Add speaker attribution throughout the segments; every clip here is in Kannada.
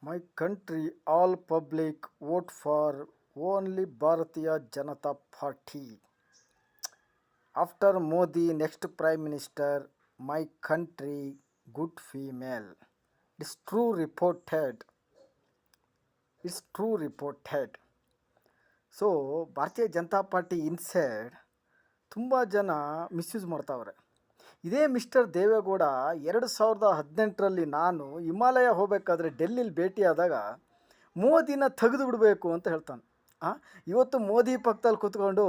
Speaker 1: My country, all public vote for only Bharatiya Janata Party. After Modi, next Prime Minister, my country, good female. It's true reported. It's true reported. So ಭಾರತೀಯ ಜನತಾ ಪಾರ್ಟಿ ಇನ್ಸೈಡ್ ತುಂಬ ಜನ ಮಿಸ್ಯೂಸ್ ಮಾಡ್ತಾವ್ರೆ. ಇದೇ ಮಿಸ್ಟರ್ ದೇವೇಗೌಡ 2018ರಲ್ಲಿ ನಾನು ಹಿಮಾಲಯ ಹೋಗಬೇಕಾದ್ರೆ ಡೆಲ್ಲಿಲಿ ಭೇಟಿಯಾದಾಗ ಮೋದಿನ ತೆಗೆದು ಬಿಡಬೇಕು ಅಂತ ಹೇಳ್ತಾನೆ. ಇವತ್ತು ಮೋದಿ ಪಕ್ಕದಲ್ಲಿ ಕೂತ್ಕೊಂಡು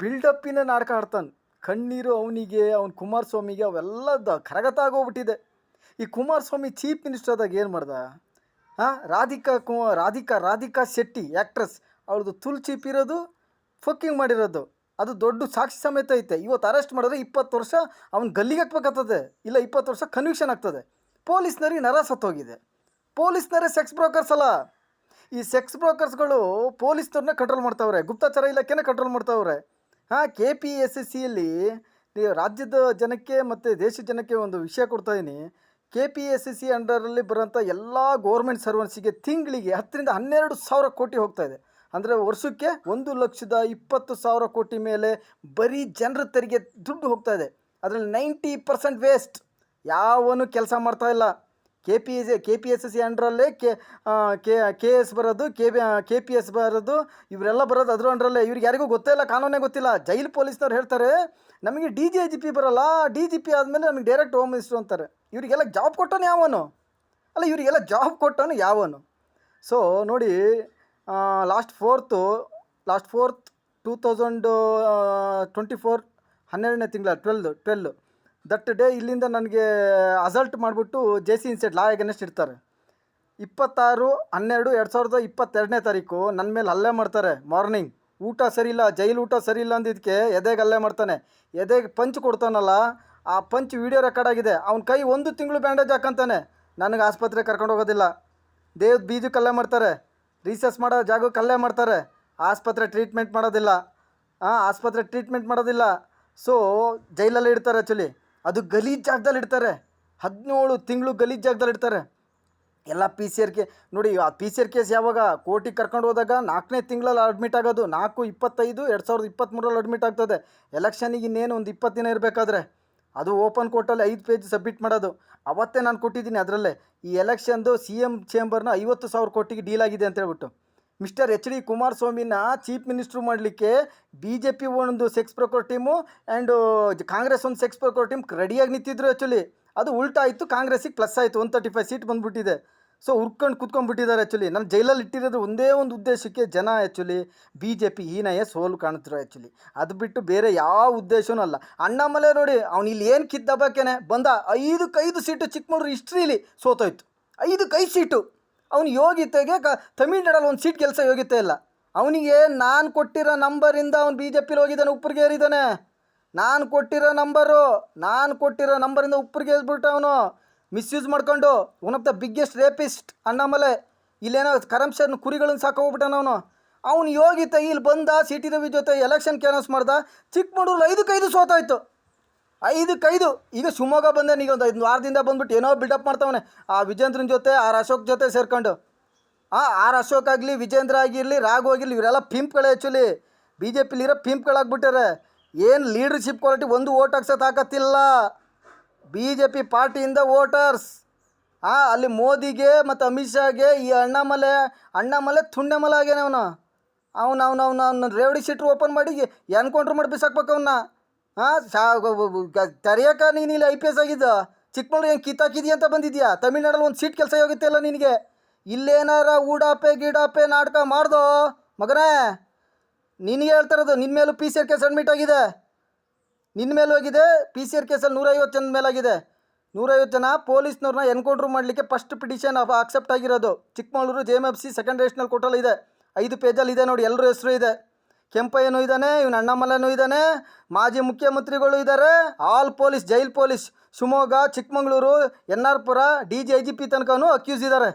Speaker 1: ಬಿಲ್ಡಪ್ಪಿನ ನಾಟಕ ಆಡ್ತಾನೆ. ಕಣ್ಣೀರು ಅವನಿಗೆ, ಅವನ ಕುಮಾರಸ್ವಾಮಿಗೆ ಅವೆಲ್ಲ ಕರಗತ ಆಗೋಗ್ಬಿಟ್ಟಿದೆ. ಈ ಕುಮಾರಸ್ವಾಮಿ ಚೀಫ್ ಮಿನಿಸ್ಟರ್ ಆದಾಗ ಏನು ಮಾಡ್ದ? ರಾಧಿಕಾ ಶೆಟ್ಟಿ ಆ್ಯಕ್ಟ್ರೆಸ್, ಅವಳದು ತುಲ್ ಚೀಪ್ ಇರೋದು, ಫಕ್ಕಿಂಗ್ ಮಾಡಿರೋದು, ಅದು ದೊಡ್ಡ ಸಾಕ್ಷಿ ಸಮೇತ ಐತೆ. ಇವತ್ತು ಅರೆಸ್ಟ್ ಮಾಡಿದ್ರೆ 20 ವರ್ಷ ಅವ್ನು ಗಲ್ಲಿಗೆ ಹಾಕ್ಬೇಕಾಗ್ತದೆ, ಇಲ್ಲ 20 ವರ್ಷ ಕನ್ವಿಕ್ಷನ್ ಆಗ್ತದೆ. ಪೊಲೀಸ್ನರಿಗೆ ನರ ಸತ್ತೋಗಿದೆ. ಪೊಲೀಸ್ನರೇ ಸೆಕ್ಸ್ ಬ್ರೋಕರ್ಸ್ ಅಲ್ಲ. ಈ ಸೆಕ್ಸ್ ಬ್ರೋಕರ್ಸ್ಗಳು ಪೊಲೀಸ್ನವ್ರನ್ನ ಕಂಟ್ರೋಲ್ ಮಾಡ್ತಾವ್ರೆ, ಗುಪ್ತಚರ ಇಲಾಖೆನ ಕಂಟ್ರೋಲ್ ಮಾಡ್ತಾವ್ರೆ. KPSSCಯಲ್ಲಿ ರಾಜ್ಯದ ಜನಕ್ಕೆ ಮತ್ತು ದೇಶದ ಜನಕ್ಕೆ ಒಂದು ವಿಷಯ ಕೊಡ್ತಾಯಿದ್ದೀನಿ. KPSSC ಅಂಡರಲ್ಲಿ ಬರೋಂಥ ಎಲ್ಲ ಗೌರ್ಮೆಂಟ್ ಸರ್ವೆಂಟ್ಸಿಗೆ ತಿಂಗಳಿಗೆ 10 ರಿಂದ 12 ಸಾವಿರ ಕೋಟಿ ಹೋಗ್ತಾಯಿದೆ. ಅಂದರೆ ವರ್ಷಕ್ಕೆ 1,20,000 ಕೋಟಿ ಮೇಲೆ ಬರೀ ಜನರ ತೆರಿಗೆ ದುಡ್ಡು ಹೋಗ್ತಾ ಇದೆ. ಅದರಲ್ಲಿ 90% ವೇಸ್ಟ್. ಯಾವನು ಕೆಲಸ ಮಾಡ್ತಾಯಿಲ್ಲ. KPSSC ಅಂಡ್ರಲ್ಲೇ KS ಬರೋದು, KPS ಬರೋದು, ಇವರೆಲ್ಲ ಬರೋದು ಅದ್ರ ಅಂಡ್ರಲ್ಲೇ. ಇವ್ರಿಗೆ ಯಾರಿಗೂ ಗೊತ್ತೇ ಇಲ್ಲ, ಕಾನೂನೇ ಗೊತ್ತಿಲ್ಲ. ಜೈಲು ಪೊಲೀಸ್ನವ್ರು ಹೇಳ್ತಾರೆ ನಮಗೆ DGIGP ಬರೋಲ್ಲ, DGP ಆದಮೇಲೆ ನಮಗೆ ಡೈರೆಕ್ಟ್ ಹೋಮ್ ಮಿನಿಸ್ಟ್ರು ಅಂತಾರೆ. ಇವರಿಗೆಲ್ಲ ಜಾಬ್ ಕೊಟ್ಟವನು ಯಾವನು? ಅಲ್ಲ, ಇವರಿಗೆಲ್ಲ ಜಾಬ್ ಕೊಟ್ಟವನು ಯಾವನು? ಸೊ ನೋಡಿ, ಲಾಸ್ಟ್ ಫೋರ್ತ್ 2024 12ನೇ ತಿಂಗಳ 12 ದಟ್ ಡೇ ಇಲ್ಲಿಂದ ನನಗೆ ಅಸಲ್ಟ್ ಮಾಡಿಬಿಟ್ಟು JC ಇನ್ಸ್ಟಿಟ್ಯೂಟ್ ಲಾ ಅಗೇನೆಸ್ಟ್ ಇಡ್ತಾರೆ. 26/12/2022ನೇ ತಾರೀಕು ನನ್ನ ಮೇಲೆ ಹಲ್ಲೆ ಮಾಡ್ತಾರೆ. ಮಾರ್ನಿಂಗ್ ಊಟ ಸರಿಯಿಲ್ಲ, ಜೈಲು ಊಟ ಸರಿಯಿಲ್ಲ ಅಂದಿದ್ದಕ್ಕೆ ಎದೆಗೆ ಹಲ್ಲೆ ಮಾಡ್ತಾನೆ. ಎದೆಗೆ ಪಂಚ್ ಕೊಡ್ತಾನಲ್ಲ, ಆ ಪಂಚ್ ವಿಡಿಯೋ ರೆಕಾರ್ಡ್ ಆಗಿದೆ. ಅವ್ನ ಕೈ 1 ತಿಂಗಳು ಬ್ಯಾಂಡೇಜ್ ಹಾಕಂತಾನೆ. ನನಗೆ ಆಸ್ಪತ್ರೆಗೆ ಕರ್ಕೊಂಡು ಹೋಗೋದಿಲ್ಲ. ದೇವ್ದ ಬೀಜಕ್ಕೆ ಹಲ್ಲೆ ಮಾಡ್ತಾರೆ, ರಿಸರ್ಚ್ ಮಾಡೋ ಜಾಗಕ್ಕೆ ಹಲ್ಲೆ ಮಾಡ್ತಾರೆ. ಆಸ್ಪತ್ರೆ ಟ್ರೀಟ್ಮೆಂಟ್ ಮಾಡೋದಿಲ್ಲ. ಸೊ ಜೈಲಲ್ಲಿ ಇಡ್ತಾರೆ. ಆ್ಯಕ್ಚುಲಿ ಅದು ಗಲೀಜ್ ಜಾಗದಲ್ಲಿ ಇಡ್ತಾರೆ. 17 ತಿಂಗಳು ಗಲೀಜ್ ಜಾಗದಲ್ಲಿ ಇಡ್ತಾರೆ. ಎಲ್ಲ PCR ನೋಡಿ, ಆ PCR ಕೇಸ್ ಯಾವಾಗ ಕೋರ್ಟಿಗೆ ಕರ್ಕೊಂಡು ಹೋದಾಗ 4ನೇ ತಿಂಗಳಲ್ಲಿ ಅಡ್ಮಿಟ್ ಆಗೋದು. 4/25/2023 ಅಡ್ಮಿಟ್ ಆಗ್ತದೆ. ಎಲೆಕ್ಷನಿಗೆ ಇನ್ನೇನು ಒಂದು 20 ದಿನ ಇರಬೇಕಾದ್ರೆ ಅದು ಓಪನ್ ಕೋರ್ಟಲ್ಲಿ 5 ಪೇಜ್ ಸಬ್ಮಿಟ್ ಮಾಡೋದು. ಅವತ್ತೇ ನಾನು ಕೊಟ್ಟಿದ್ದೀನಿ. ಅದರಲ್ಲೇ ಈ ಎಲೆಕ್ಷನ್ದು CM ಚೇಂಬರ್ನ 50,000 ಕೋಟಿಗೆ ಡೀಲ್ ಆಗಿದೆ ಅಂತ ಹೇಳ್ಬಿಟ್ಟು ಮಿಸ್ಟರ್ HD ಕುಮಾರಸ್ವಾಮಿನ ಚೀಫ್ ಮಿನಿಸ್ಟ್ರು ಮಾಡಲಿಕ್ಕೆ BJP ಒಂದು sex broker team and Congress ಒಂದು ಸೆಕ್ಸ್ ಬ್ರೋಕರ್ ಟೀಮ್ ರೆಡಿಯಾಗಿ ನಿಂತಿದ್ರು. ಆ್ಯಕ್ಚುಲಿ ಅದು ಉಲ್ಟಾ ಆಯಿತು, ಕಾಂಗ್ರೆಸ್ಸಿಗೆ ಪ್ಲಸ್ ಆಯಿತು. 135 ಸೀಟ್ ಬಂದುಬಿಟ್ಟಿದೆ. ಸೊ ಹುರ್ಕೊಂಡು ಕೂತ್ಕೊಂಡ್ಬಿಟ್ಟಿದ್ದಾರೆ. ಆ್ಯಕ್ಚುಲಿ ನಾನು ಜೈಲಲ್ಲಿ ಇಟ್ಟಿರೋದು ಒಂದೇ ಒಂದು ಉದ್ದೇಶಕ್ಕೆ, ಜನ ಆ್ಯಕ್ಚುಲಿ BJP ಹೀನಾಯ ಸೋಲು ಕಾಣ್ತಿರೋ. ಆ್ಯಕ್ಚುಲಿ ಅದು ಬಿಟ್ಟು ಬೇರೆ ಯಾವ ಉದ್ದೇಶವೂ ಅಲ್ಲ. ಅಣ್ಣಾಮಲೈ ನೋಡಿ, ಅವ್ನು ಇಲ್ಲಿ ಏನು ಕಿದ್ದಬ್ಬಕ್ಕೇನೆ ಬಂದ 5 ಸೀಟು ಚಿಕ್ಕಮಗಳೂರು ಹಿಸ್ಟ್ರೀಲಿ ಸೋತೋಯ್ತು. 5 ಸೀಟು. ಅವನು ಯೋಗ್ಯತೆಗೆ ತಮಿಳ್ನಾಡಲ್ಲಿ ಒಂದು ಸೀಟ್ ಕೆಲಸ ಯೋಗ್ಯತೆ ಇಲ್ಲ. ಅವನಿಗೆ ನಾನು ಕೊಟ್ಟಿರೋ ನಂಬರಿಂದ ಅವ್ನು BJPಲಿ ಹೋಗಿದ್ದಾನೆ, ಉಪ್ಪರಿಗೆ ಏರಿದ್ದಾನೆ. ನಾನು ಕೊಟ್ಟಿರೋ ನಂಬರಿಂದ ಉಪ್ಪರಿಗೆ ಏರಿಬಿಟ್ಟು ಅವನು ಮಿಸ್ಯೂಸ್ ಮಾಡ್ಕೊಂಡು one of the biggest rapist Annamalai. ಇಲ್ಲೇನೋ ಕರಪ್ಷನ್ ಕುರಿಗಳನ್ನು ಸಾಕೋಗ್ಬಿಟ್ಟಾನ ಅವನು ಯೋಗ್ಯತೆ. ಇಲ್ಲಿ ಬಂದ CT ರವಿ ಜೊತೆ ಎಲೆಕ್ಷನ್ ಕ್ಯಾನ್ವಸ್ ಮಾಡ್ದ. ಚಿಕ್ಕಮಗಳೂರು 5 ಸೋತಾಯಿತು. 5 ಈಗ ಶಿವಮೊಗ್ಗ ಬಂದೆ. ಈಗ ಒಂದು 5 ವಾರದಿಂದ ಬಂದ್ಬಿಟ್ಟು ಏನೋ ಬಿಲ್ಡಪ್ ಮಾಡ್ತಾವನೆ ಆ ವಿಜೇಂದ್ರನ ಜೊತೆ, ಅಶೋಕ್ ಜೊತೆ ಸೇರ್ಕೊಂಡು. ಅಶೋಕ್ ಆಗಲಿ, ವಿಜೇಂದ್ರ ಆಗಿರಲಿ, ರಾಘು ಆಗಿರಲಿ, ಇವರೆಲ್ಲ ಪಿಂಪ್ಗಳೇ. ಆ್ಯಕ್ಚುಲಿ BJPಲಿರೋ ಪಿಂಪ್ಗಳಾಗ್ಬಿಟ್ಟಾರೆ. ಏನು ಲೀಡರ್ಶಿಪ್ ಕ್ವಾಲಿಟಿ, ಒಂದು ಓಟ್ ಹಾಕ್ಸೋದು ತಾಕತ್ತಿಲ್ಲ BJP ಪಾರ್ಟಿಯಿಂದ ವೋಟರ್ಸ್. ಅಲ್ಲಿ ಮೋದಿಗೆ ಮತ್ತು ಅಮಿತ್ ಶಾಗೆ ಈ ಅಣ್ಣಾಮಲೈ ತುಂಡೆಮಲ ಆಗ್ಯಾನೆ. ಅವನು ರೇವಡಿ ಶೀಟ್ರು ಓಪನ್ ಮಾಡಿ ಎನ್ಕೌಂಟ್ರ್ ಮಾಡಿ ಬಿಸಾಕ್ಬೇಕು ಅವನ್ನ. ತರೆಯಕ ನೀನು ಇಲ್ಲಿ IPS ಆಗಿದ್ದ. ಚಿಕ್ಕಮಗಳೂರು ಏನು ಕಿತ್ತಾಕಿದೀಯ ಅಂತ ಬಂದಿದ್ಯಾ? ತಮಿಳ್ನಾಡಲ್ಲಿ ಒಂದು ಸೀಟ್ ಕೆಲಸ ಹೋಗುತ್ತೆ ಇಲ್ಲ ನಿನಗೆ. ಇಲ್ಲೇನಾರ ಊಡಾಪೆ ನಾಟಕ ಮಾಡ್ದೋ ಮಗನೇ. ನಿನಗೆ ಹೇಳ್ತಾರದು, ನಿನ್ನ ಮೇಲೂ PCR ಕೇಸ್ ಅಡ್ಮಿಟ್ ಆಗಿದೆ. ನಿನ್ನ ಮೇಲೂ ಹೋಗಿದೆ PCR ಕೇಸಲ್ಲಿ 150 ಜನ ಮೇಲಾಗಿದೆ. 150 ಜನ ಪೊಲೀಸ್ನವ್ರನ್ನ ಎನ್ಕೌಂಟ್ರ್ ಮಾಡಲಿಕ್ಕೆ ಫಸ್ಟ್ ಪಿಟಿಷನ್ ಅಕ್ಸೆಪ್ಟ್ ಆಗಿರೋದು. ಚಿಕ್ಕಮಗಳೂರು JMFC ಸೆಕೆಂಡ್ ರೇಷನಲ್ ಕೋರ್ಟಲ್ಲಿ ಇದೆ. 5 ಪೇಜಲ್ಲಿ ಇದೆ ನೋಡಿ, ಎಲ್ಲರೂ ಹೆಸರು ಇದೆ. ಕೆಂಪಯ್ಯನೂ ಇದ್ದಾನೆ, ಇವನು ಅಣ್ಣಾಮಲೈನೂ ಇದ್ದಾನೆ, ಮಾಜಿ ಮುಖ್ಯಮಂತ್ರಿಗಳು ಇದ್ದಾರೆ. All police, jail police, Shivamogga, Chikkamagaluru, NR-ಪುರ, DGIGP ತನಕನೂ ಅಕ್ಯೂಸ್ ಇದ್ದಾರೆ.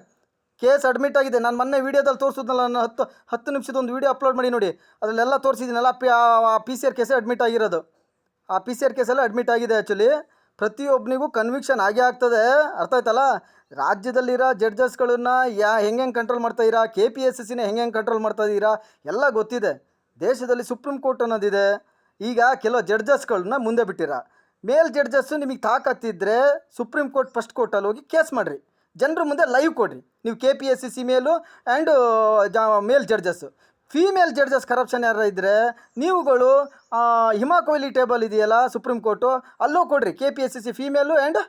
Speaker 1: ಕೇಸ್ ಅಡ್ಮಿಟ್ ಆಗಿದೆ. ನಾನು ಮೊನ್ನೆ ವೀಡಿಯೋದಲ್ಲಿ ತೋರಿಸಿದ್ನಲ್ಲ, ನಾನು 10 ನಿಮಿಷದ ಒಂದು ವೀಡಿಯೋ ಅಪ್ಲೋಡ್ ಮಾಡಿ ನೋಡಿ, ಅದರಲ್ಲೆಲ್ಲ ತೋರಿಸಿದ್ದೀನಲ್ಲ. PCR ಕೇಸೇ ಅಡ್ಮಿಟ್ ಆಗಿರೋದು. ಆ PCR ಕೇಸಲ್ಲಿ ಅಡ್ಮಿಟ್ ಆಗಿದೆ. ಆ್ಯಕ್ಚುಲಿ ಪ್ರತಿಯೊಬ್ಬನಿಗೂ ಕನ್ವಿಕ್ಷನ್ ಆಗೇ ಆಗ್ತದೆ. ಅರ್ಥ ಆಯ್ತಲ್ಲ? ರಾಜ್ಯದಲ್ಲಿರೋ ಜಡ್ಜಸ್ಗಳನ್ನ ಹೆಂಗೆ ಕಂಟ್ರೋಲ್ ಮಾಡ್ತಾಯಿರಾ, KPSSನ ಹೆಂಗೆ ಕಂಟ್ರೋಲ್ ಮಾಡ್ತಾಯಿದ್ದೀರಾ ಎಲ್ಲ ಗೊತ್ತಿದೆ. ದೇಶದಲ್ಲಿ ಸುಪ್ರೀಂ ಕೋರ್ಟ್ ಅನ್ನೋದಿದೆ. ಈಗ ಕೆಲವು ಜಡ್ಜಸ್ಗಳನ್ನ ಮುಂದೆ ಬಿಟ್ಟಿರ. ಮೇಲ್ ಜಡ್ಜಸ್ಸು ನಿಮಗೆ ತಾಕತ್ತಿದ್ರೆ ಸುಪ್ರೀಂ ಕೋರ್ಟ್ ಫಸ್ಟ್ ಕೋರ್ಟಲ್ಲಿ ಹೋಗಿ ಕೇಸ್ ಮಾಡಿರಿ, ಜನರ ಮುಂದೆ ಲೈವ್ ಕೊಡ್ರಿ. ನೀವು KPSSC male and male judges. Female judges corruption ಯಾರು ಇದ್ದರೆ ನೀವುಗಳು ಹಿಮಾ ಕೊಹ್ಲಿ ಟೇಬಲ್ ಇದೆಯಲ್ಲ ಸುಪ್ರೀಂ ಕೋರ್ಟು, ಅಲ್ಲೂ ಕೊಡ್ರಿ. KPSSC female and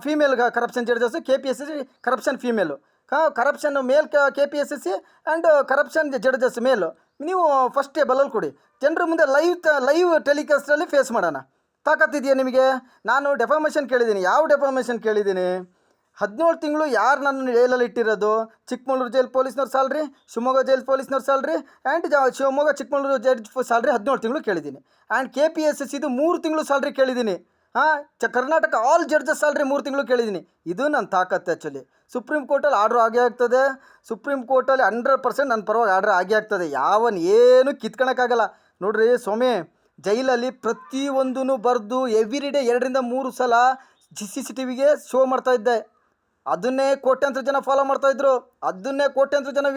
Speaker 1: female corruption judges, KPSSC corruption female, corruption male KPSSC and corruption judges male. ನೀವು ಫಸ್ಟ್ ಟೇಬಲಲ್ಲಿ ಕೊಡಿ, ಜನರ ಮುಂದೆ ಲೈವ್ ಟೆಲಿಕಾಸ್ಟಲ್ಲಿ ಫೇಸ್ ಮಾಡೋಣ. ತಾಕತ್ತಿದೆಯಾ ನಿಮಗೆ? ನಾನು ಡೆಫಾಮೇಷನ್ ಕೇಳಿದ್ದೀನಿ. ಯಾವ ಡೆಫಾಮೇಷನ್ ಕೇಳಿದ್ದೀನಿ? 17 ತಿಂಗಳು ಯಾರು ನನ್ನ ಜೈಲಲ್ಲಿ ಇಟ್ಟಿರೋದು? ಚಿಕ್ಕಮಗಳೂರು ಜೈಲ್ ಪೊಲೀಸ್ನವ್ರ ಸ್ಯಾಲ್ರಿ, ಶಿವಮೊಗ್ಗ ಜೈಲ್ ಪೊಲೀಸ್ನವ್ರ salary and Shivamogga Chikkamagaluru judge salary 17 ತಿಂಗಳು ಕೇಳಿದ್ದೀನಿ. ಆ್ಯಂಡ್ KPSSCದು 3 ತಿಂಗಳು ಸ್ಯಾಲ್ರಿ ಕೇಳಿದ್ದೀನಿ. ಕರ್ನಾಟಕ ಆಲ್ ಜಡ್ಜಸ್ ಸ್ಯಾಲ್ರಿ 3 ತಿಂಗಳು ಕೇಳಿದ್ದೀನಿ. ಇದು ನನ್ನ ತಾಕತ್ತು ಆ್ಯಕ್ಚುಲಿ. ಸುಪ್ರೀಂ ಕೋರ್ಟಲ್ಲಿ ಆರ್ಡ್ರ್ ಆಗೇ ಆಗ್ತದೆ. ಸುಪ್ರೀಂ ಕೋರ್ಟಲ್ಲಿ 100% ನನ್ನ ಪರವಾಗಿ ಆರ್ಡ್ರ್ ಆಗೇ ಆಗ್ತದೆ. ಏನು ಕಿತ್ಕೊಳಕ್ಕಾಗಲ್ಲ. ನೋಡ್ರಿ ಸ್ವಾಮಿ, ಜೈಲಲ್ಲಿ ಪ್ರತಿಯೊಂದೂ ಬರೆದು ಎವ್ರಿಡೇ 2ರಿಂದ 3 ಸಲ CCTVಗೆ ಶೋ ಮಾಡ್ತಾಯಿದ್ದೆ. ಅದನ್ನೇ ಕೋಟ್ಯಾಂತರ ಜನ ಫಾಲೋ ಮಾಡ್ತಾಯಿದ್ರು. ಅದನ್ನೇ ಕೋಟ್ಯಾಂತರ ಜನ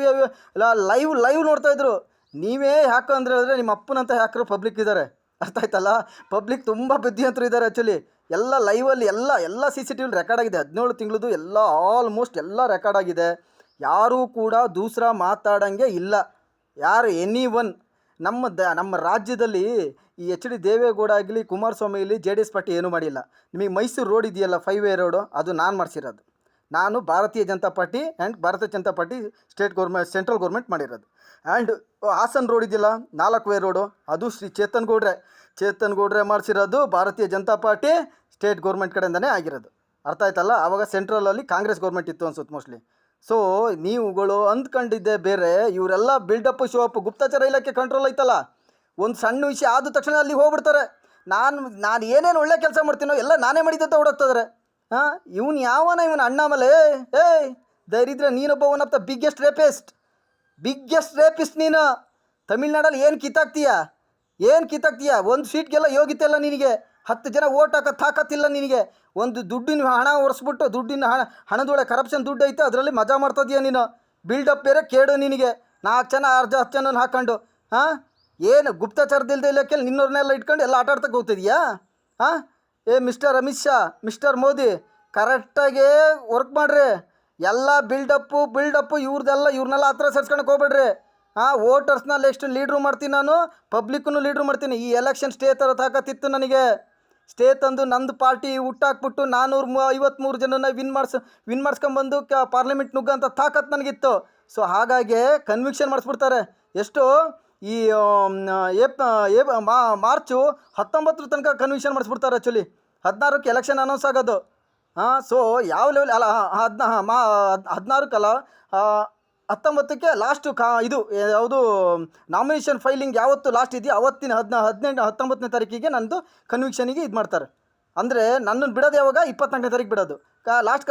Speaker 1: ಲೈವ್ ನೋಡ್ತಾಯಿದ್ರು. ನೀವೇ ಹ್ಯಾಕರ್ ಅಂದರೆ ಹೇಳಿದ್ರೆ ನಿಮ್ಮ ಅಪ್ಪನಂತ ಹ್ಯಾಕರು ಪಬ್ಲಿಕ್ ಇದ್ದಾರೆ. ಅರ್ಥ ಆಯ್ತಲ್ಲ? ಪಬ್ಲಿಕ್ ತುಂಬ ಬುದ್ಧಿವಂತರು ಇದ್ದಾರೆ ಆ್ಯಕ್ಚುಲಿ. ಎಲ್ಲ ಲೈವಲ್ಲಿ ಎಲ್ಲ CCTV ರೆಕಾರ್ಡ್ ಆಗಿದೆ. 17 ತಿಂಗಳದು ಎಲ್ಲ ಆಲ್ಮೋಸ್ಟ್ ಎಲ್ಲ ರೆಕಾರ್ಡ್ ಆಗಿದೆ. ಯಾರೂ ಕೂಡ ದೂಸರ ಮಾತಾಡೋಂಗೆ ಇಲ್ಲ. ಯಾರು ಎನಿ ನಮ್ಮ ರಾಜ್ಯದಲ್ಲಿ ಈ HD ದೇವೇಗೌಡ ಆಗಲಿ, ಕುಮಾರಸ್ವಾಮಿ ಆಗಲಿ, JDS ಪಾರ್ಟಿ ಏನೂ ಮಾಡಿಲ್ಲ. ನಿಮಗೆ ಮೈಸೂರು ರೋಡ್ ಇದೆಯಲ್ಲ, 5-ವೇ ರೋಡು, ಅದು ನಾನು ಮಾಡಿಸಿರೋದು. ನಾನು ಭಾರತೀಯ ಜನತಾ ಪಾರ್ಟಿ ಆ್ಯಂಡ್ ಭಾರತೀಯ ಜನತಾ ಪಾರ್ಟಿ ಸೆಂಟ್ರಲ್ ಗೌರ್ಮೆಂಟ್ ಮಾಡಿರೋದು. ಆ್ಯಂಡ್ ಹಾಸನ್ ರೋಡ್ ಇದೆಯಲ್ಲ, 4-ವೇ ರೋಡು, ಅದು ಶ್ರೀ ಚೇತನ್ ಗೌಡ್ರೆ ಮಾಡಿಸಿರೋದು. ಭಾರತೀಯ ಜನತಾ ಪಾರ್ಟಿ ಸ್ಟೇಟ್ ಗೌರ್ಮೆಂಟ್ ಕಡೆಯಿಂದನೇ ಆಗಿರೋದು. ಅರ್ಥ ಆಯ್ತಲ್ಲ? ಆವಾಗ ಸೆಂಟ್ರಲಲ್ಲಿ ಕಾಂಗ್ರೆಸ್ ಗೌರ್ಮೆಂಟ್ ಇತ್ತು ಅನ್ಸುತ್ತೆ ಮೋಸ್ಟ್ಲಿ. ಸೊ ನೀವುಗಳು ಅಂದ್ಕೊಂಡಿದ್ದೆ ಬೇರೆ, ಇವರೆಲ್ಲ ಬಿಲ್ಡಪ್ ಶೋ ಅಪ್. ಗುಪ್ತಚರ ಇಲಾಖೆ ಕಂಟ್ರೋಲ್ ಐತಲ್ಲ, ಒಂದು ಸಣ್ಣ ವಿಷಯ ಆದ ತಕ್ಷಣ ಅಲ್ಲಿ ಹೋಗ್ಬಿಡ್ತಾರೆ. ನಾನು ಏನೇನು ಒಳ್ಳೆ ಕೆಲಸ ಮಾಡ್ತೀನೋ ಎಲ್ಲ ನಾನೇ ಮಾಡಿದ್ದಂತ ಓಡೋಗ್ತಿದ್ದಾರೆ. ಇವನು ಅಣ್ಣಾಮಲೆ, ದರಿದ್ರ, ನೀನೊಬ್ಬ one of the biggest rapist ನೀನು. ತಮಿಳ್ನಾಡಲ್ಲಿ ಏನು ಕಿತ್ತಾಕ್ತೀಯ? ಒಂದು ಸೀಟ್ಗೆಲ್ಲ ಯೋಗ್ಯತೆ ಇಲ್ಲ ನಿನಗೆ. 10 ಜನ ಓಟ್ ಹಾಕೋ ತಾಕತ್ತಿಲ್ಲ ನಿನಗೆ. ಒಂದು ದುಡ್ಡಿನ ಹಣ ಒರೆಸ್ಬಿಟ್ಟು, ಹಣದೊಳಗೆ ಕರಪ್ಷನ್ ದುಡ್ಡು ಐತೆ, ಅದರಲ್ಲಿ ಮಜಾ ಮಾಡ್ತಿದ್ದೀಯ ನೀನು. ಬಿಲ್ಡಪ್ ಬೇರೆ ಕೇಡು ನಿನಗೆ. 4 ಜನ 10 ಜನ ಹಾಕೊಂಡು ಏನು ಗುಪ್ತಚರದಿಲ್ಲದೆ ಇಲ್ಲಕ್ಕೆ ನಿನ್ನವ್ರನ್ನೆಲ್ಲ ಇಟ್ಕೊಂಡು ಎಲ್ಲ ಆಟ ಆಡ್ತಕ್ಕೆ ಹೋಗ್ತಿದೀಯಾ? ಮಿಸ್ಟರ್ ಅಮಿತ್ ಶಾ, ಮಿಸ್ಟರ್ ಮೋದಿ, ಕರೆಕ್ಟಾಗಿ ವರ್ಕ್ ಮಾಡಿರಿ. ಎಲ್ಲ ಬಿಲ್ಡಪ್ಪು ಇವ್ರನ್ನೆಲ್ಲ ಹತ್ರ ಸೇರ್ಸ್ಕೊಳಕ್ಕೆ ಹೋಗ್ಬೇಡ್ರಿ. ವೋಟರ್ಸ್ನ ಎಷ್ಟು ಲೀಡ್ರು ಮಾಡ್ತೀನಿ, ನಾನು ಪಬ್ಲಿಕ್ಕನ್ನು ಲೀಡ್ರು ಮಾಡ್ತೀನಿ. ಈ ಎಲೆಕ್ಷನ್ ಸ್ಟೇ ಥರ ತಾಕತ್ತಿತ್ತು ನನಗೆ. ಸ್ಟೇ ತಂದು ನಂದು ಪಾರ್ಟಿ ಹುಟ್ಟಾಕ್ಬಿಟ್ಟು 453 ಜನನ ವಿನ್ ಮಾಡಿಸ್ಕೊಂಬಂದು ಪಾರ್ಲಿಮೆಂಟ್ ನುಗ್ಗಂಥ ತಾಕತ್ತು ನನಗಿತ್ತು. ಸೊ ಹಾಗಾಗಿ ಕನ್ವಿಕ್ಷನ್ ಮಾಡಿಸ್ಬಿಡ್ತಾರೆ. ಎಷ್ಟು ಈ ಮಾರ್ಚು 19 ತನಕ ಕನ್ವಿಕ್ಷನ್ ಮಾಡಿಸ್ಬಿಡ್ತಾರೆ ಆ್ಯಕ್ಚುಲಿ. 16ಕ್ಕೆ ಎಲೆಕ್ಷನ್ ಅನೌನ್ಸ್ ಆಗೋದು. ಸೊ ಯಾವ ಲೆವೆಲ್ ಅಲ್ಲ, 16ಕ್ಕಲ್ಲ, 19ಕ್ಕೆ ಲಾಸ್ಟು ಇದು ಯಾವುದು ನಾಮಿನೇಷನ್ ಫೈಲಿಂಗ್ ಯಾವತ್ತು ಲಾಸ್ಟ್ ಇದೆಯೋ ಅವತ್ತಿನ 19ನೇ ತಾರೀಕಿಗೆ ನಂದು ಕನ್ವಿಕ್ಷನಿಗೆ ಇದು ಮಾಡ್ತಾರೆ. ಅಂದರೆ ನನ್ನನ್ನು ಬಿಡೋದು ಯಾವಾಗ? 24ನೇ ತಾರೀಕು ಬಿಡೋದು. ಲಾಸ್ಟ್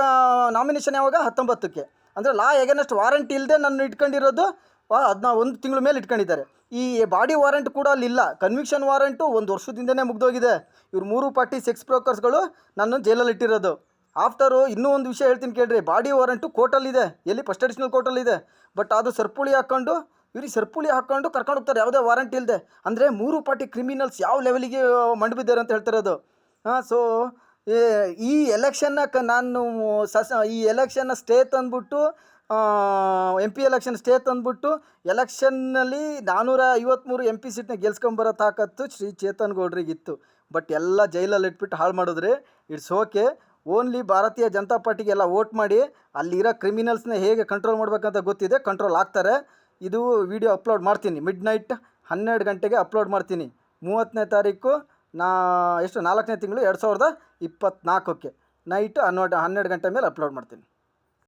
Speaker 1: ನಾಮಿನೇಷನ್ ಯಾವಾಗ? 19ಕ್ಕೆ. ಅಂದರೆ ಲಾ ಎಗೇನೆಸ್ಟ್ ವಾರಂಟ್ ಇಲ್ಲದೆ ನನ್ನ ಇಟ್ಕೊಂಡಿರೋದು 1 ತಿಂಗಳ ಮೇಲೆ ಇಟ್ಕೊಂಡಿದ್ದಾರೆ. ಈ ಬಾಡಿ ವಾರಂಟ್ ಕೂಡ ಅಲ್ಲಿಲ್ಲ. ಕನ್ವಿಕ್ಷನ್ ವಾರಂಟು 1 ವರ್ಷದಿಂದನೇ ಮುಗ್ದೋಗಿದೆ. ಇವ್ರು 3 ಪಾರ್ಟಿ ಸೆಕ್ಸ್ ಬ್ರೋಕರ್ಸ್ಗಳು ನನ್ನ ಜೈಲಲ್ಲಿ ಇಟ್ಟಿರೋದು. ಆಫ್ಟರು ಇನ್ನೂ ಒಂದು ವಿಷಯ ಹೇಳ್ತೀನಿ ಕೇಳ್ರಿ. ಬಾಡಿ ವಾರಂಟು ಕೋರ್ಟಲ್ಲಿದೆ, ಎಲ್ಲಿ ಫಸ್ಟ್ ಅಡಿಷನಲ್ ಕೋರ್ಟಲ್ಲಿದೆ. ಬಟ್ ಅದು ಸರ್ಪುಳಿ ಹಾಕ್ಕೊಂಡು ಕರ್ಕೊಂಡು ಹೋಗ್ತಾರೆ, ಯಾವುದೇ ವಾರಂಟ್ ಇಲ್ಲದೆ. ಅಂದರೆ 3 ಪಾರ್ಟಿ ಕ್ರಿಮಿನಲ್ಸ್ ಯಾವ ಲೆವೆಲಿಗೆ ಮಂಡ್ಬಿದ್ದಾರೆ ಅಂತ ಹೇಳ್ತಿರೋದು. ಸೊ ಈ ಎಲೆಕ್ಷನ್ನ ಈ ಎಲೆಕ್ಷನ್ನ ಸ್ಟೇ ತಂದುಬಿಟ್ಟು MP ಎಲೆಕ್ಷನ್ ಸ್ಟೇ ತಂದುಬಿಟ್ಟು ಎಲೆಕ್ಷನ್ನಲ್ಲಿ 453 MP ಸೀಟ್ನ ಗೆಲ್ಸ್ಕೊಂಬರೋ ತಾಕತ್ತು ಶ್ರೀ ಚೇತನ್ ಗೌಡ್ರಿಗಿತ್ತು. ಬಟ್ ಎಲ್ಲ ಜೈಲಲ್ಲಿ ಇಟ್ಬಿಟ್ಟು ಹಾಳು ಮಾಡಿದ್ರೆ ಇಟ್ಸ್ ಓಕೆ. ಓನ್ಲಿ ಭಾರತೀಯ ಜನತಾ ಪಾರ್ಟಿಗೆಲ್ಲ ವೋಟ್ ಮಾಡಿ ಅಲ್ಲಿರೋ ಕ್ರಿಮಿನಲ್ಸ್ನ ಹೇಗೆ ಕಂಟ್ರೋಲ್ ಮಾಡಬೇಕಂತ ಗೊತ್ತಿದೆ, ಕಂಟ್ರೋಲ್ ಆಗ್ತಾರೆ. ಇದು ವಿಡಿಯೋ ಅಪ್ಲೋಡ್ ಮಾಡ್ತೀನಿ ಮಿಡ್ನೈಟ್ 12 ಗಂಟೆಗೆ ಅಪ್ಲೋಡ್ ಮಾಡ್ತೀನಿ. 30ನೇ ತಾರೀಕು 4ನೇ ತಿಂಗಳು 2024ಕ್ಕೆ ನೈಟ್ 12 ಗಂಟೆ ಮೇಲೆ ಅಪ್ಲೋಡ್ ಮಾಡ್ತೀನಿ.